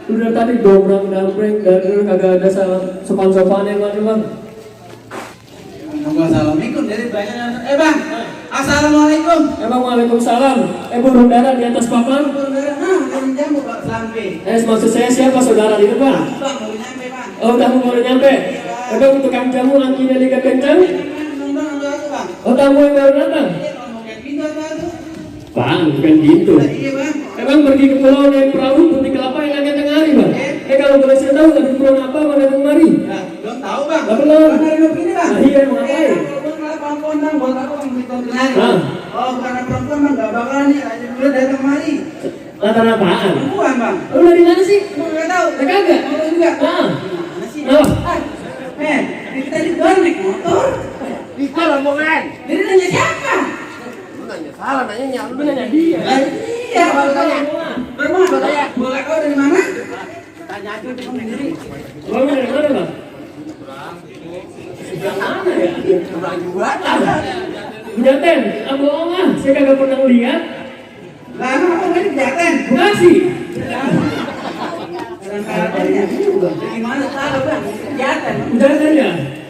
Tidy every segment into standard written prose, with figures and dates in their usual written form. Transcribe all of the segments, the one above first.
Udah tadi dombrang-dambreng dan kagak ada sopan-sopan yang mana bang? Assalamualaikum dari banyak. Bang, assalamualaikum. Bang, waalaikumsalam. Burung dara di atas papan. Burung dara, burung jambu Pak Sampai. Maksud saya siapa saudara itu bang? Bang, baru nyampe bang. Oh, tamu baru nyampe. Bang, tukang jamu lakinya liga kencang. Oh, tamu yang baru datang. Bang, bukan gitu. Iya bang. Bang pergi ke pulau naik perahu putih kelapa yang agak tengah hari bang. Kalau boleh saya tahu ada pulau apa pada kemari? Belum tahu bang. Belum. Bang dari begini bang. Iya, mau ngapain? Perempuan bang, buat aku bang beli tahun kenari. Oh, karena perempuan bang gak bakalan nih. Aja dulu datang kemari. Latar apaan? Perempuan bang. Lu dari mana sih? Nggak tahu. Kagak. Tahu juga. Mana sih? Kita di luar naik motor. Itu rombongan. Jadi nanya siapa? Lu nanya salah, nanya lu nanya dia. Iya, baru tanya. Bermana? Tanya. Boleh kau dari mana? Tanya aja dia sendiri. Lu dari mana bang? Sebelah mana ya? Seberang juga. Jaten, bohong ah, saya kagak pernah lihat. Lah, emang aku tadi Jaten. Makasih. Kadang-kadangnya juga. Gimana salah bang? Jaten. Jaten ya?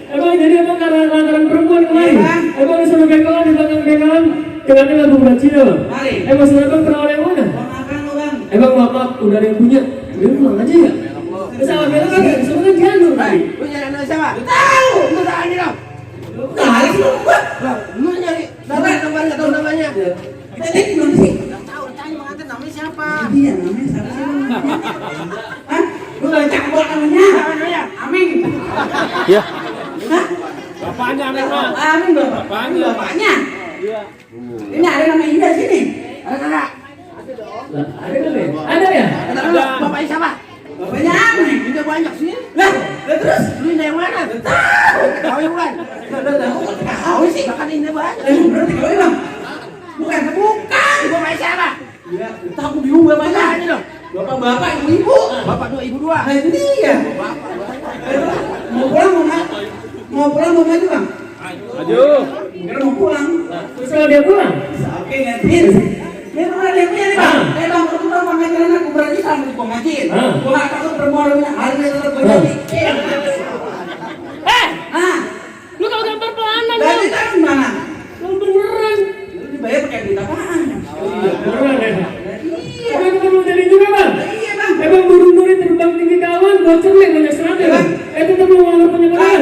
Jadi emang karena lantaran perempuan kemarin? Iya, Bang. Emang disuruh begolan di belakang begolan? Kenapa lagu Brazil? Mari. Maksud abang pernah oleh mana? Mau makan lu bang? Maaf, udah ada yang punya. Dia pulang aja ya? Salah bela kagak, sebenarnya janur tadi. Lu nyari anak siapa? Tahu. Lu tanya dong. Kali lu buat. Lu nyari nomor enggak tahu namanya. Kita ini gimana sih? Tahu, tanya pengantin namanya siapa? Iya, namanya siapa sih bang? Hah? Lu baca buat namanya? Namanya Amin. Iya. Hah? Bapaknya memang. Amin bapak. Bapaknya. Bapaknya. Iya. Ini ada nama Ida sini. ada enggak? Ada kan ya? Ada ya? Ada. Bapaknya siapa? Bapaknya Amin. Ini banyak sih. Lah, terus? Lu ini yang mana? Tahu yang bukan? Tahu sih. Bahkan ini banyak. Berarti kau bang? Bukan. Bapaknya siapa? Ya, tahu bingung bapaknya. Tanya dong. Bapak-bapak, ibu-ibu. Bapak dua, ibu dua. Nah itu dia. Bapak. Mau pulang mau maju bang? Maju. Enggak mau pulang. Terus kalau dia pulang? Oke ngatin. Dia pernah dia punya nih bang. Bang kebetulan pengajaran aku berarti sama di pengajian. Gua nggak takut permohonan hari ini tetap berjadi. Lu kalau gambar pelanan Dari tahu mana? Lu beneran. Lu dibayar pakai duit apaan? Beneran ya? Iya. Tapi perlu jadi juga bang. Iya bang. Bang burung-burung terbang tinggi kawan, bocor nih banyak seratnya bang. Tetap lu mau punya pengenalan.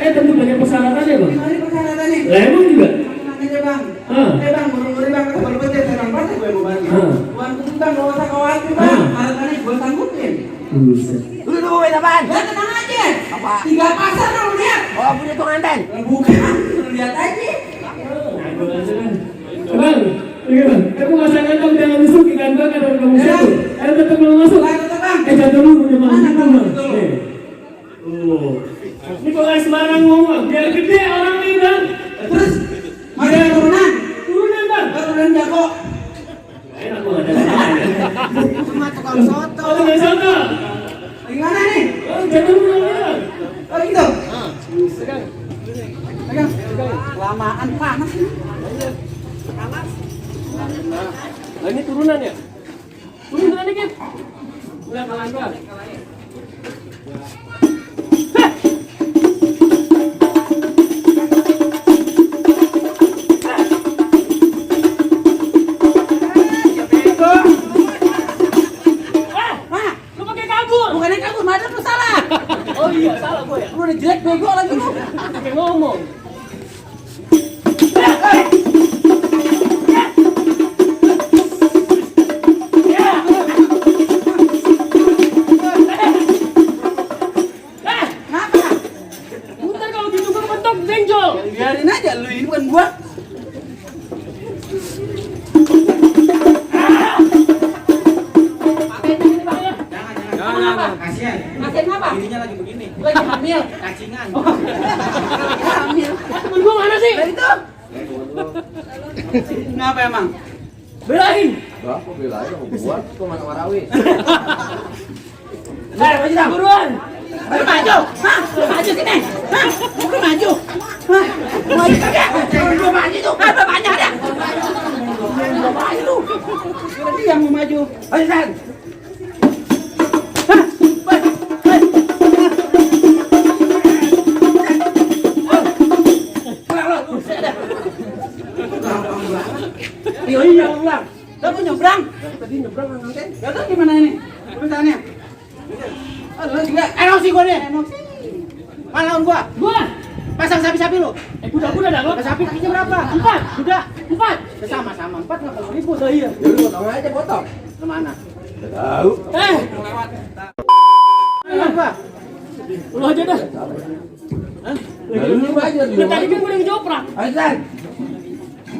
Tentu banyak persyaratannya bang. Gimana persyaratannya? Lah emang juga. Aja bang. Bang burung-burung bang kalau betul terang banget gue mau bagi. Tuan itu bang gak usah khawatir bang. Harganya gue tanggupin. Buset. Lu dulu main apaan? Ya tenang aja. Apa? 3 pasar lu lihat. Oh, punya pengantin. Bukan, lu lihat aja. Bang, iya bang. Kamu masa ngantong jangan masuk ikan bakar dan kamu situ. Tetap belum masuk. Tetap bang. Jatuh dulu punya bang. Mana bang? Oh. Ini kok nggak sembarang ngomong. Biar gede orang nih bang. Terus masih ada turunan? Turunan bang. Turunan jago. Enak banget ada. Cuma tukang soto. Oh, tukang soto. Gimana nih? Oh, jatuh dulu bang. Oh gitu. Pegang. Lamaan panas ini. Nah, ini turunan ya? Turunan dikit. Udah kalah bang. Bukannya kabur, madam lu salah. Oh iya, salah gue ya. Lu udah jelek bego lagi lu. Kayak ngomong. Kenapa? Bentar kalau gitu gue kepentok benjol. Biarin aja lu, ini bukan gua. Jangan. Kasihan. Kasihan apa? Dirinya lagi begini. Lagi hamil. Kacingan. Hamil. Temen gue mana sih? Dari itu. Kenapa emang? Belain. Lah, kok belain sama gua? Kok mana Marawi? Maju dong. Buruan. Lu maju. Hah? Lu maju sini. Hah? Lu maju. Hah? Maju kagak? Lu maju tuh. Ah, bapaknya ada. Bapaknya lu. Berarti yang mau maju. Ayo, San. nyebrang nganten. Gak tahu gimana ini urusannya. Lu juga Emosi gua nih. emosi. Mana lawan gua? Gua. Pasang sapi-sapi lu. Kuda-kuda dah gua. Sapi kakinya berapa? 4. Kuda 4. Sama-sama 4 enggak perlu ribut. Oh iya. Jadi potong aja potong. Kemana? Tahu. Lawan gua. Lu aja dah. Lu aja dulu. Tadi kan gua udah ngejoprak. Azan.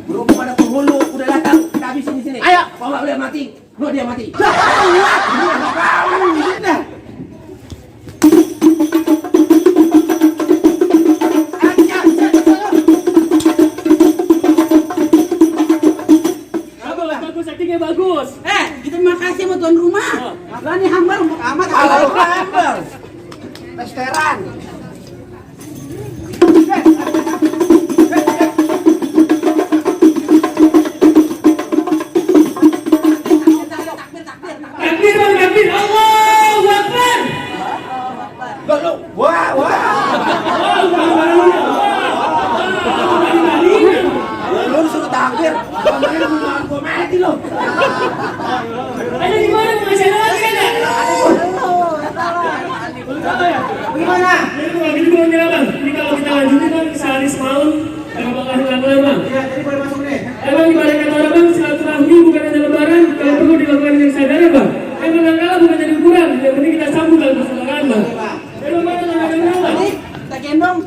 Berhubung ada penghulu udah datang, kita habisin di sini. Ayo. Kalau nggak boleh mati, lu dia mati. Bagus, aktingnya bagus. Kita makasih sama tuan rumah. Lah nih hambar untuk amat. Kalau hambar. Restoran. Takbir bang, takbir. Allahu Akbar. Lu. Wah. Lu disuruh takbir. Kemarin gua mati lu. Ada di mana? Masih ada lagi kan? Gimana? Ini belum nyala bang. Ini kalau kita lanjutin bang, sehari semalam nggak bakal hilang-hilang bang. Ya, jadi boleh masuk nih. Emang ibarat kata orang bang, silaturahmi bukan hanya lebaran, kalau perlu dilakukan dengan kesadaran bang. Yang menang kalah bukan jadi ukuran, yang penting kita sambut dalam persaudaraan bang. Emang mana nggak ada bang? Kita gendong.